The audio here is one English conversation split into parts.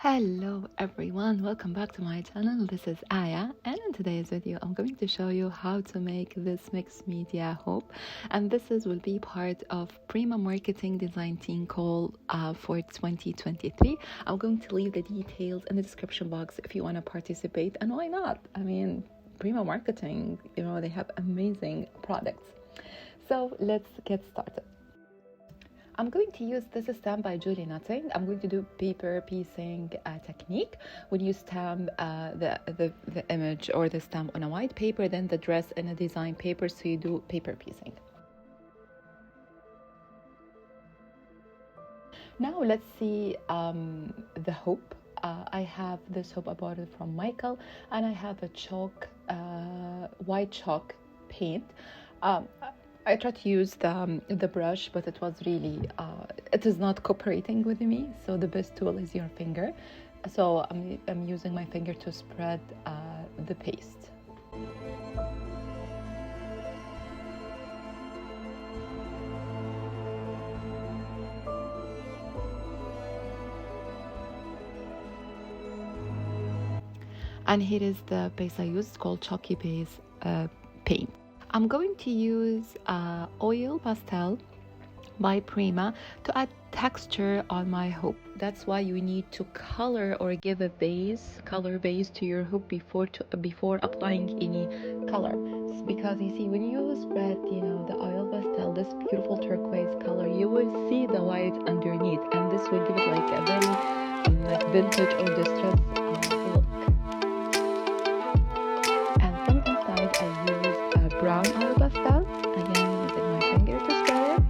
Hello everyone, welcome back to my channel. This is Aya, and in today's video I'm going to show you how to make this mixed media hoop, and will be part of Prima marketing design team call for 2023. I'm going to leave the details in the description box if you want to participate, and why not? I mean, Prima marketing, they have amazing products. So let's get started. I'm going to use this stamp by Julie Nutting. I'm going to do paper piecing technique. When you stamp the image or the stamp on a white paper, then the dress in a design paper, so you do paper piecing. Now let's see the hoop. I have this hoop I bought it from Michael, and I have a white chalk paint. I tried to use the brush, but it was really it is not cooperating with me, so the best tool is your finger. So I'm using my finger to spread the paste. And here is the base I used, called Chalky Base paint. I'm going to use oil pastel by Prima to add texture on my hoop. That's why you need to color or give a color base to your hoop before applying any color. Because you see, when you spread the oil pastel, this beautiful turquoise color, you will see the white underneath, and this will give it like a very vintage or distressed look. And from inside I use brown oil pastel, again using my finger to spread it.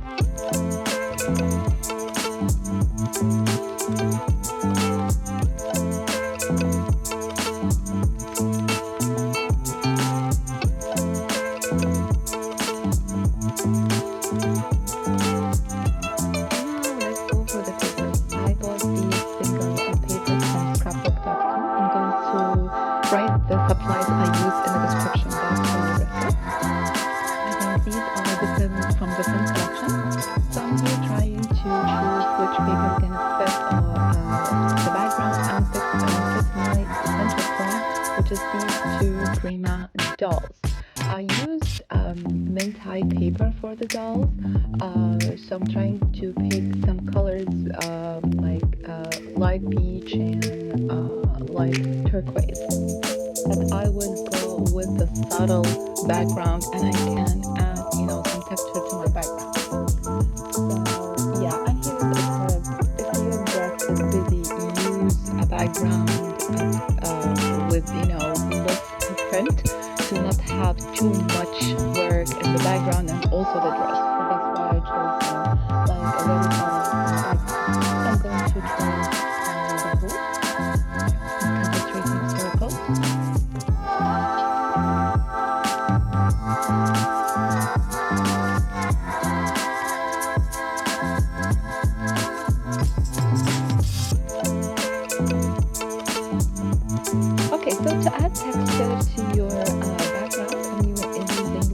Now let's go for the papers. I bought these single papers from scrapbook.com. I'm going to write the supplies I use in the description box for the reference. Again, these are different from different collections. So I'm here trying to choose which paper is going to fit the background and fit my essential point, which is these two Prima dolls. I used mint high paper for the dolls, so I'm trying to pick some colors like light peach and light turquoise. But I will go with the subtle background, and I can add some texture to my background. So yeah, and here is the tip. If your dress is busy, use a background with less print to not have too much work in the background and also the dress. So that's why I chose like a very subtle background. So I'm going to try the hoop and concentrating circles. Okay, so to add texture to your background, I'm using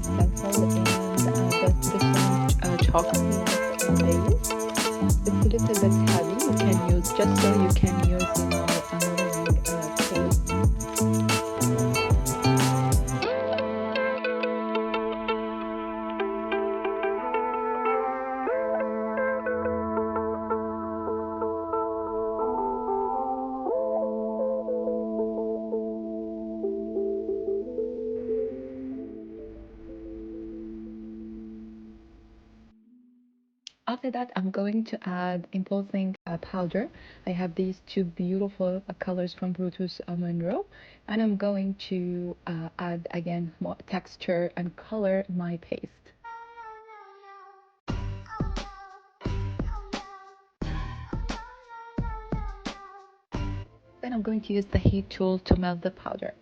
stencil and the different chalk paint base. It's a little bit heavy. You can use just so you can use a moving paste. After that, I'm going to add embossing powder. I have these two beautiful colors from Brutus Monroe, and I'm going to add again more texture and color my paste. Then I'm going to use the heat tool to melt the powder.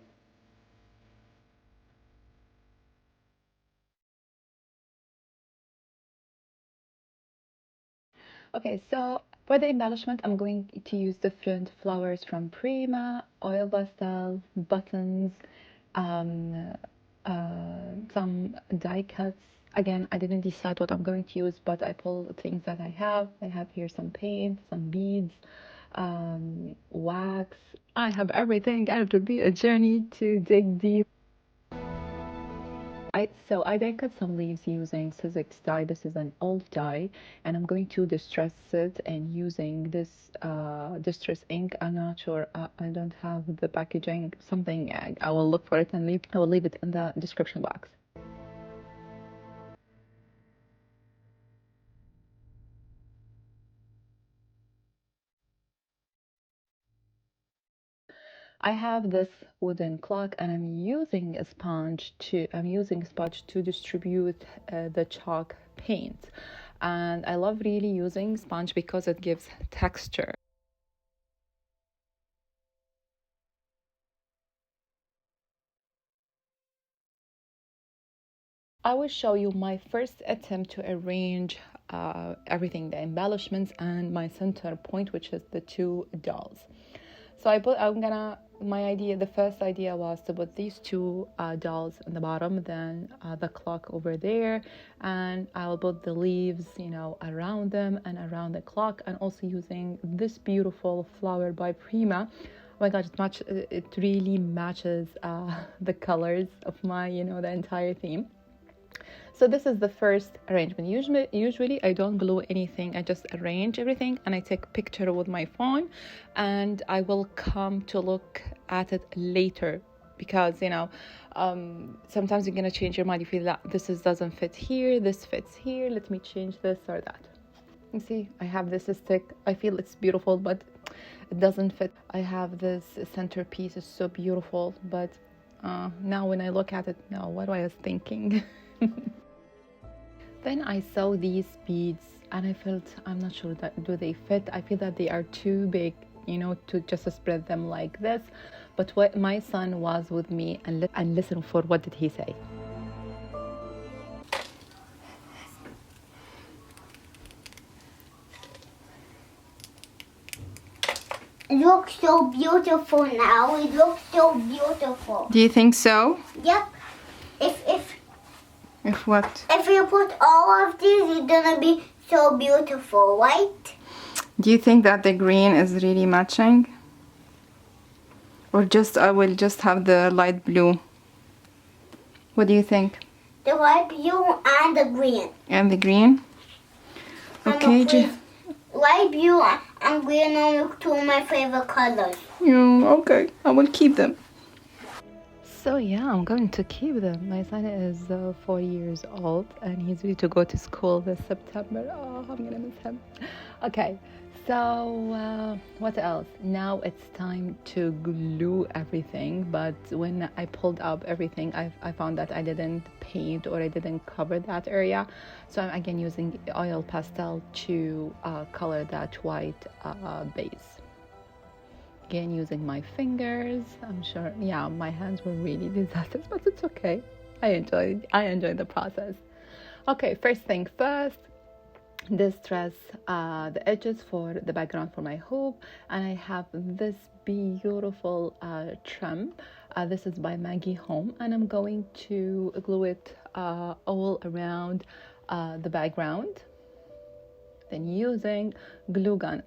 Okay, so for the embellishment, I'm going to use different flowers from Prima, oil pastel, buttons, some die cuts. Again, I didn't decide what I'm going to use, but I pulled things that I have. I have here some paint, some beads, wax. I have everything, and it will be a journey to dig deep. I then cut some leaves using Sizzix dye. This is an old dye, and I'm going to distress it and using this distress ink. I'm not sure. I don't have the packaging. Something I will look for it and leave. I will leave it in the description box. I have this wooden clock and I'm using a sponge to distribute the chalk paint. And I love really using sponge because it gives texture. I will show you my first attempt to arrange everything, the embellishments and my center point, which is the two dolls. So the first idea was to put these two dolls in the bottom, then the clock over there, and I'll put the leaves, around them and around the clock, and also using this beautiful flower by Prima. Oh my God, it really matches the colors of my, the entire theme. So this is the first arrangement. Usually I don't glue anything. I just arrange everything and I take a picture with my phone, and I will come to look at it later because sometimes you're gonna change your mind. You feel that doesn't fit here, this fits here. Let me change this or that. You see, I have this stick. I feel it's beautiful, but it doesn't fit. I have this centerpiece. It's so beautiful, but now when I look at it, now what I was thinking. Then I saw these beads and I felt, I'm not sure that do they fit. I feel that they are too big, to just spread them like this. But what my son was with me and listen for what did he say. It looks so beautiful now. It looks so beautiful. Do you think so? Yep. If what? If you put all of these, it's gonna be so beautiful, right? Do you think that the green is really matching? Or I will just have the light blue? What do you think? The light blue and the green. And the green? Okay. Light blue and green are two of my favorite colors. Yeah, okay. I will keep them. So yeah, I'm going to keep them. My son is 4 years old and he's ready to go to school this September. Oh, I'm gonna miss him. Okay, so what else? Now it's time to glue everything, but when I pulled up everything, I found that I didn't paint or I didn't cover that area. So I'm again using oil pastel to color that white base. Again, using my fingers. I'm sure, yeah, my hands were really disastrous, but it's okay. I enjoyed the process. Okay, first thing first, distress the edges for the background for my hoop, and I have this beautiful trim. This is by Maggie Home, and I'm going to glue it all around the background. Then using glue gun.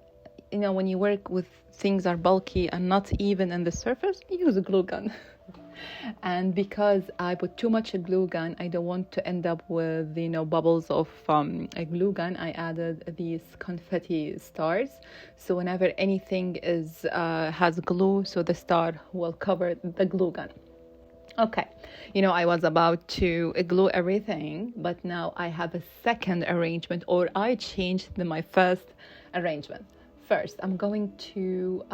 When you work with things are bulky and not even in the surface, use a glue gun. And because I put too much glue gun, I don't want to end up with bubbles of a glue gun. I added these confetti stars, so whenever anything has glue, so the star will cover the glue gun. Okay, I was about to glue everything, but now I have a second arrangement, or I changed my first arrangement. First, I'm going to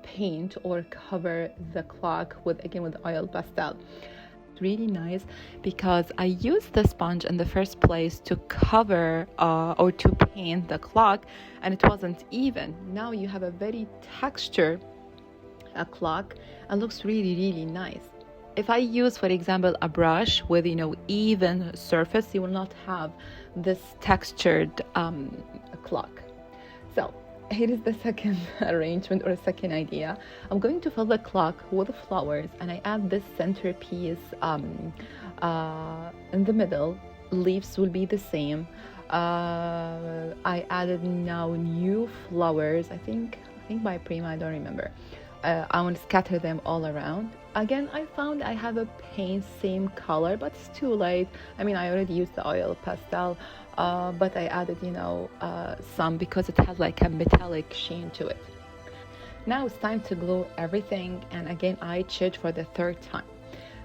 paint or cover the clock with oil pastel. It's really nice because I used the sponge in the first place to cover or to paint the clock, and it wasn't even. Now you have a very textured clock and looks really, really nice. If I use, for example, a brush with even surface, you will not have this textured clock. So here is the second arrangement or second idea. I'm going to fill the clock with flowers, and I add this centerpiece in the middle. Leaves will be the same. I added now new flowers. I think think by Prima, I don't remember. I want to scatter them all around. Again, I found I have a paint same color, but it's too late. I mean, I already used the oil pastel, but I added, some because it has like a metallic sheen to it. Now it's time to glue everything, and again, I cheat for the third time.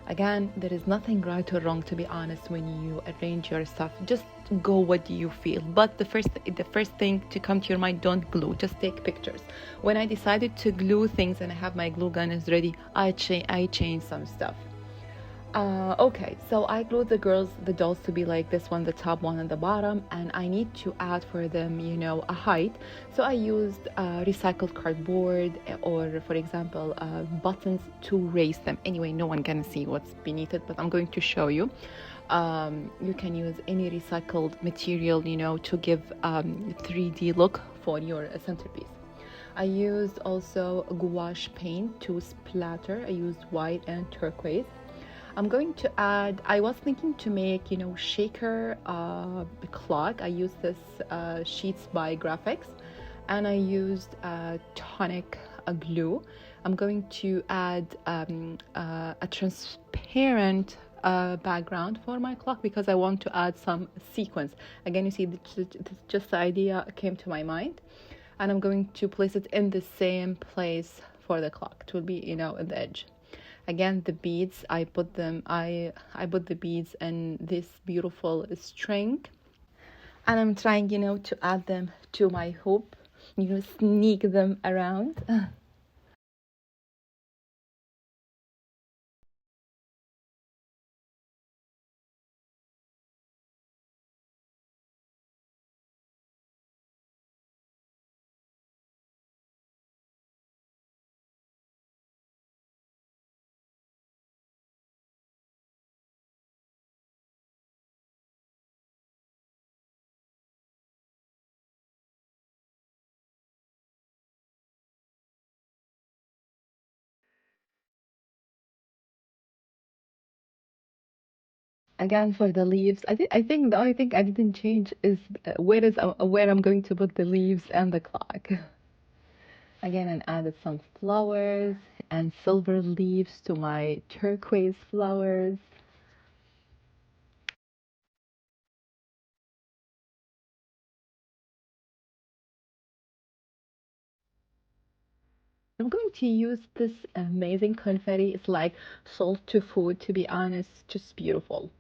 Again, there is nothing right or wrong, to be honest. When you arrange your stuff, just go what you feel. But the first thing to come to your mind, don't glue, just take pictures. When I decided to glue things and I have my glue gun is ready, I changed some stuff. Okay, so I glued the dolls to be like this one, the top one and the bottom, and I need to add for them, a height. So I used recycled cardboard, or for example, buttons to raise them. Anyway, no one can see what's beneath it, but I'm going to show you. You can use any recycled material, to give 3D look for your centerpiece. I used also gouache paint to splatter. I used white and turquoise. I'm going to add, I was thinking to make, shaker clock. I used this sheets by Graphics, and I used tonic glue. I'm going to add a transparent background for my clock because I want to add some sequence. Again, you see, just the idea came to my mind, and I'm going to place it in the same place for the clock. It will be, in the edge. Again, the beads, I put the beads in this beautiful string, and I'm trying, to add them to my hoop, sneak them around. Again, for the leaves, I think the only thing I didn't change is where I'm going to put the leaves and the clock. Again, and added some flowers and silver leaves to my turquoise flowers. I'm going to use this amazing confetti. It's like salt to food, to be honest, just beautiful.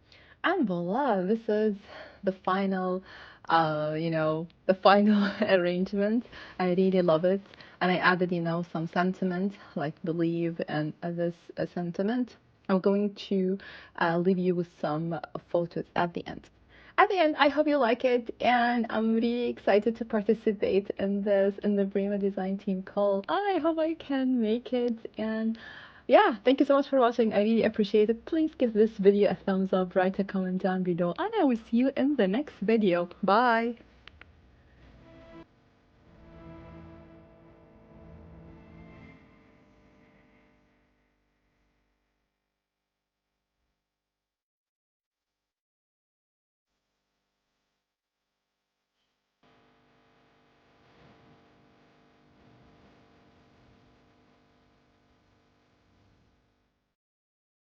And voila, this is the final, the final arrangement. I really love it. And I added, some sentiment like believe and this sentiment. I'm going to leave you with some photos at the end. At the end, I hope you like it, and I'm really excited to participate in the Prima design team call. I hope I can make it, and yeah, thank you so much for watching. I really appreciate it. Please give this video a thumbs up, write a comment down below, and I will see you in the next video. Bye!